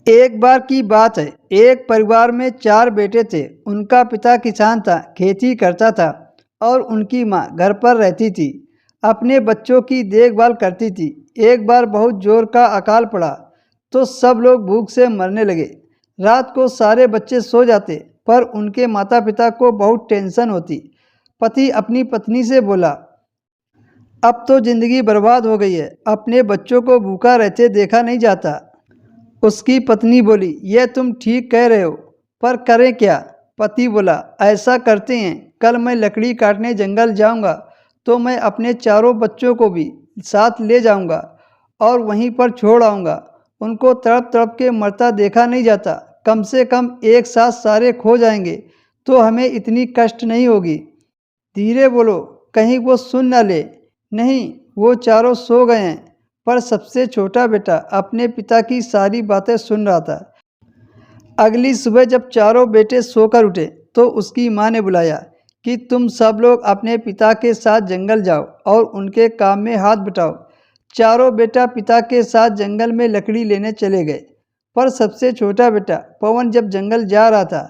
एक बार की बात है, एक परिवार में 4 बेटे थे। उनका पिता किसान था, खेती करता था और उनकी माँ घर पर रहती थी, अपने बच्चों की देखभाल करती थी। एक बार बहुत जोर का अकाल पड़ा, तो सब लोग भूख से मरने लगे। रात को सारे बच्चे सो जाते, पर उनके माता-पिता को बहुत टेंशन होती। पति अपनी पत्नी से बोला, अब तो जिंदगी बर्बाद हो गई है, अपने बच्चों को भूखा रहते देखा नहीं जाता। उसकी पत्नी बोली, यह तुम ठीक कह रहे हो, पर करें क्या? पति बोला, ऐसा करते हैं, कल मैं लकड़ी काटने जंगल जाऊंगा, तो मैं अपने चारों बच्चों को भी साथ ले जाऊंगा और वहीं पर छोड़ आऊंगा। उनको तड़प तड़प के मरता देखा नहीं जाता, कम से कम एक साथ सारे खो जाएंगे, तो हमें इतनी कष्ट नहीं होगी। धीरे बोलो, कहीं वो सुन न ले। नहीं, वो चारों सो गए हैं, पर सबसे छोटा बेटा अपने पिता की सारी बातें सुन रहा था। अगली सुबह जब चारों बेटे सोकर उठे, तो उसकी माँ ने बुलाया कि तुम सब लोग अपने पिता के साथ जंगल जाओ और उनके काम में हाथ बटाओ। चारों बेटा पिता के साथ जंगल में लकड़ी लेने चले गए, पर सबसे छोटा बेटा पवन जब जंगल जा रहा था,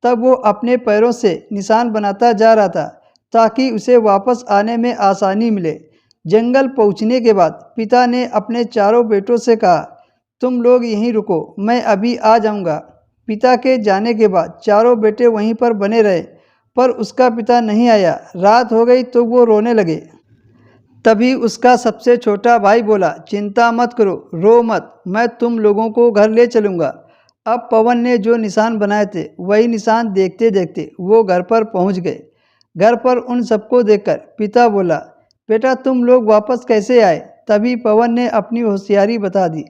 तब वो अपने पैरों से निशान बनाता जा रहा था, ताकि उसे वापस आने में आसानी मिले। जंगल पहुंचने के बाद पिता ने अपने चारों बेटों से कहा, तुम लोग यहीं रुको, मैं अभी आ जाऊंगा। पिता के जाने के बाद चारों बेटे वहीं पर बने रहे, पर उसका पिता नहीं आया। रात हो गई तो वो रोने लगे। तभी उसका सबसे छोटा भाई बोला, चिंता मत करो, रो मत, मैं तुम लोगों को घर ले चलूँगा। अब पवन ने जो निशान बनाए थे, वही निशान देखते देखते वो घर पर पहुंच गए। घर पर उन सबको देखकर पिता बोला, बेटा तुम लोग वापस कैसे आए? तभी पवन ने अपनी होशियारी बता दी।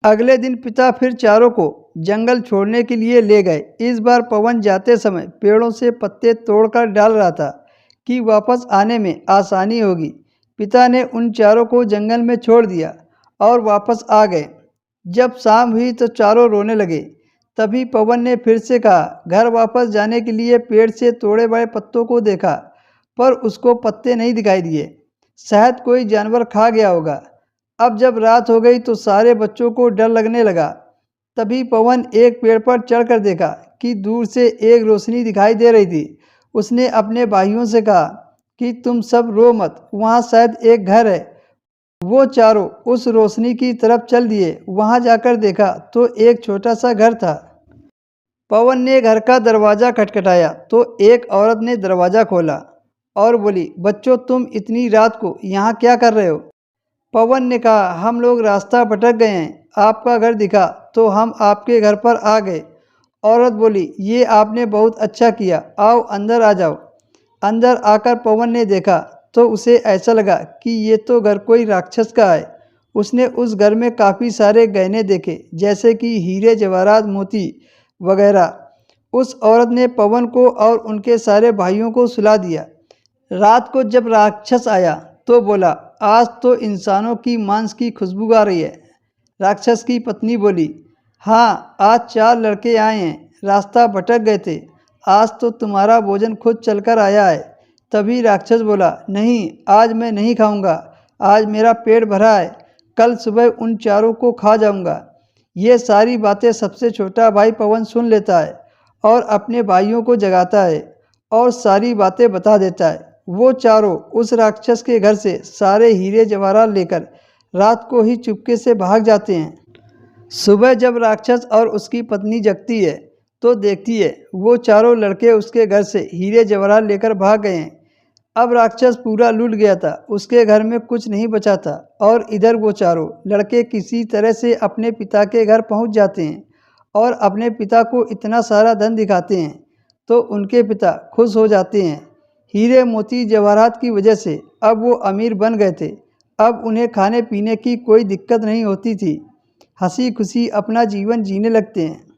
अगले दिन पिता फिर चारों को जंगल छोड़ने के लिए ले गए। इस बार पवन जाते समय पेड़ों से पत्ते तोड़कर डाल रहा था कि वापस आने में आसानी होगी। पिता ने उन चारों को जंगल में छोड़ दिया और वापस आ गए। जब शाम हुई तो चारों रोने लगे। तभी पवन ने फिर से कहा, घर वापस जाने के लिए पेड़ से तोड़े बड़े पत्तों को देखा, पर उसको पत्ते नहीं दिखाई दिए। शायद कोई जानवर खा गया होगा। अब जब रात हो गई तो सारे बच्चों को डर लगने लगा। तभी पवन एक पेड़ पर चढ़कर देखा कि दूर से एक रोशनी दिखाई दे रही थी। उसने अपने भाइयों से कहा कि तुम सब रो मत, वहाँ शायद एक घर है। वो चारों उस रोशनी की तरफ चल दिए। वहाँ जाकर देखा तो एक छोटा सा घर था। पवन ने घर का दरवाज़ा खटखटाया तो एक औरत ने दरवाज़ा खोला और बोली, बच्चों तुम इतनी रात को यहाँ क्या कर रहे हो? पवन ने कहा, हम लोग रास्ता भटक गए हैं, आपका घर दिखा तो हम आपके घर पर आ गए। औरत बोली, ये आपने बहुत अच्छा किया, आओ अंदर आ जाओ। अंदर आकर पवन ने देखा तो उसे ऐसा लगा कि ये तो घर कोई राक्षस का है। उसने उस घर में काफ़ी सारे गहने देखे, जैसे कि हीरे जवाहरात मोती वगैरह। उस औरत ने पवन को और उनके सारे भाइयों को सुला दिया। रात को जब राक्षस आया तो बोला, आज तो इंसानों की मांस की खुशबू आ रही है। राक्षस की पत्नी बोली, हाँ आज 4 लड़के आए हैं, रास्ता भटक गए थे, आज तो तुम्हारा भोजन खुद चलकर आया है। तभी राक्षस बोला, नहीं आज मैं नहीं खाऊंगा, आज मेरा पेट भरा है, कल सुबह उन चारों को खा जाऊंगा। ये सारी बातें सबसे छोटा भाई पवन सुन लेता है और अपने भाइयों को जगाता है और सारी बातें बता देता है। वो चारों उस राक्षस के घर से सारे हीरे जवाहरात लेकर रात को ही चुपके से भाग जाते हैं। सुबह जब राक्षस और उसकी पत्नी जगती है तो देखती है वो चारों लड़के उसके घर से हीरे जवाहरात लेकर भाग गए हैं। अब राक्षस पूरा लूट गया था, उसके घर में कुछ नहीं बचा था और इधर वो चारों लड़के किसी तरह से अपने पिता के घर पहुंच जाते हैं और अपने पिता को इतना सारा धन दिखाते हैं, तो उनके पिता खुश हो जाते हैं। हीरे मोती जवाहरात की वजह से अब वो अमीर बन गए थे। अब उन्हें खाने पीने की कोई दिक्कत नहीं होती थी, हंसी खुशी अपना जीवन जीने लगते हैं।